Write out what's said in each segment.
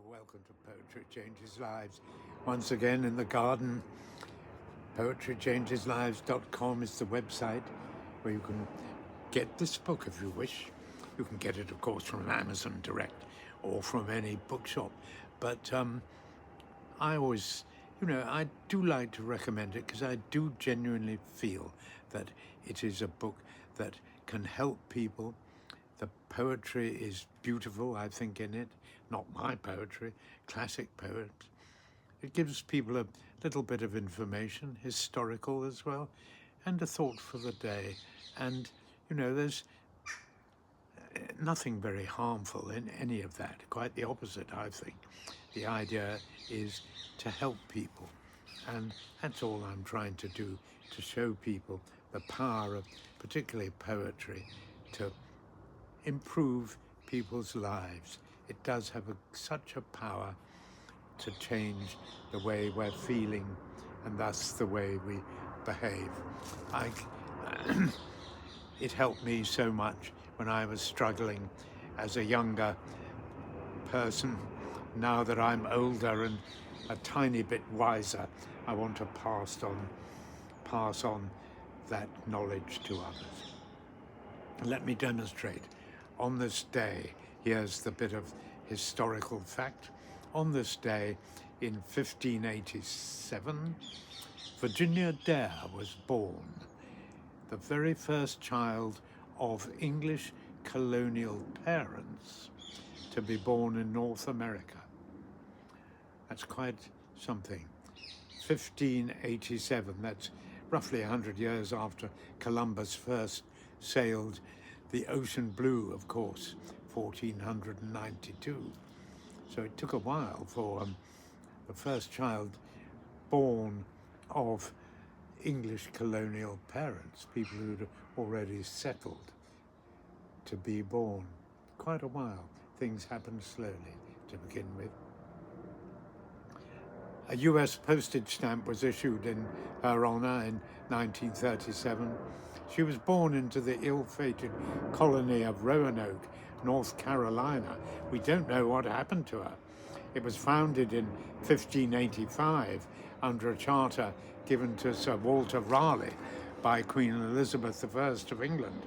Welcome to Poetry Changes Lives. Once again in the garden. PoetryChangesLives.com is the website where you can get this book if you wish. You can get it, of course, from Amazon Direct or from any bookshop. But I always, I do like to recommend it because I do genuinely feel that it is a book that can help people. The poetry is beautiful, I think, in it. Not my poetry, classic poets. It gives people a little bit of information, historical as well, and a thought for the day. And, there's nothing very harmful in any of that. Quite the opposite, I think. The idea is to help people. And that's all I'm trying to do, to show people the power of particularly poetry to improve people's lives. It does have such a power to change the way we're feeling and thus the way we behave. It helped me so much when I was struggling as a younger person. Now that I'm older and a tiny bit wiser, I want to pass on that knowledge to others. Let me demonstrate. On this day, here's the bit of historical fact. On this day, in 1587, Virginia Dare was born, the very first child of English colonial parents to be born in North America. That's quite something. 1587, that's roughly 100 years after Columbus first sailed the ocean blue, of course, 1492. So it took a while for the first child born of English colonial parents, people who'd already settled, to be born. Quite a while. Things happened slowly to begin with. A US postage stamp was issued in her honor in 1937. She was born into the ill-fated colony of Roanoke, North Carolina. We don't know what happened to her. It was founded in 1585 under a charter given to Sir Walter Raleigh by Queen Elizabeth I of England.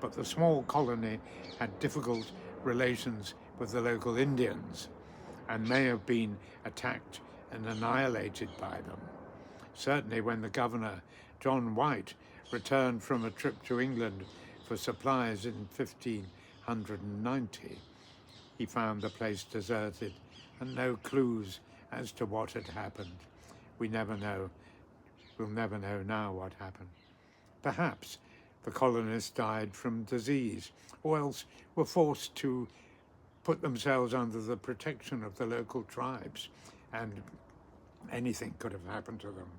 But the small colony had difficult relations with the local Indians and may have been attacked and annihilated by them. Certainly when the governor, John White, returned from a trip to England for supplies in 1590, he found the place deserted and no clues as to what had happened. We never know. We'll never know now what happened. Perhaps the colonists died from disease, or else were forced to put themselves under the protection of the local tribes, and anything could have happened to them.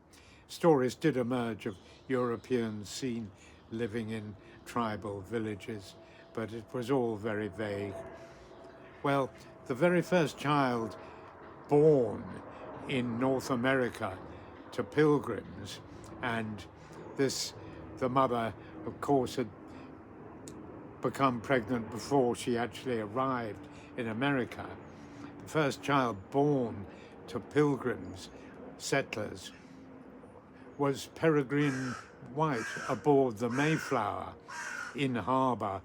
Stories did emerge of Europeans seen living in tribal villages, but it was all very vague. Well, the very first child born in North America to pilgrims, and the mother, of course, had become pregnant before she actually arrived in America. The first child born to pilgrims, settlers, was Peregrine White aboard the Mayflower in harbour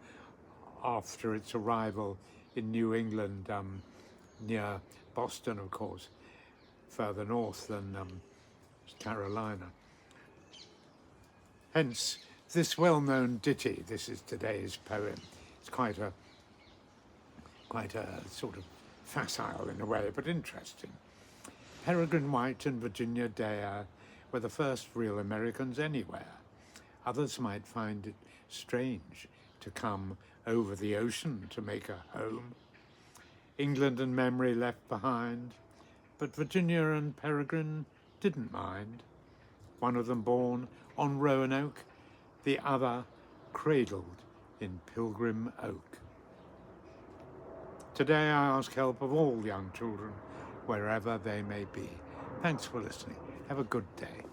after its arrival in New England, near Boston, of course, further north than Carolina. Hence, this well-known ditty. This is today's poem. It's quite a sort of facile in a way, but interesting. Peregrine White and Virginia Dare were the first real Americans anywhere. Others might find it strange to come over the ocean to make a home. England and memory left behind, but Virginia and Peregrine didn't mind. One of them born on Roanoke, the other cradled in Pilgrim Oak. Today I ask help of all young children, wherever they may be. Thanks for listening. Have a good day.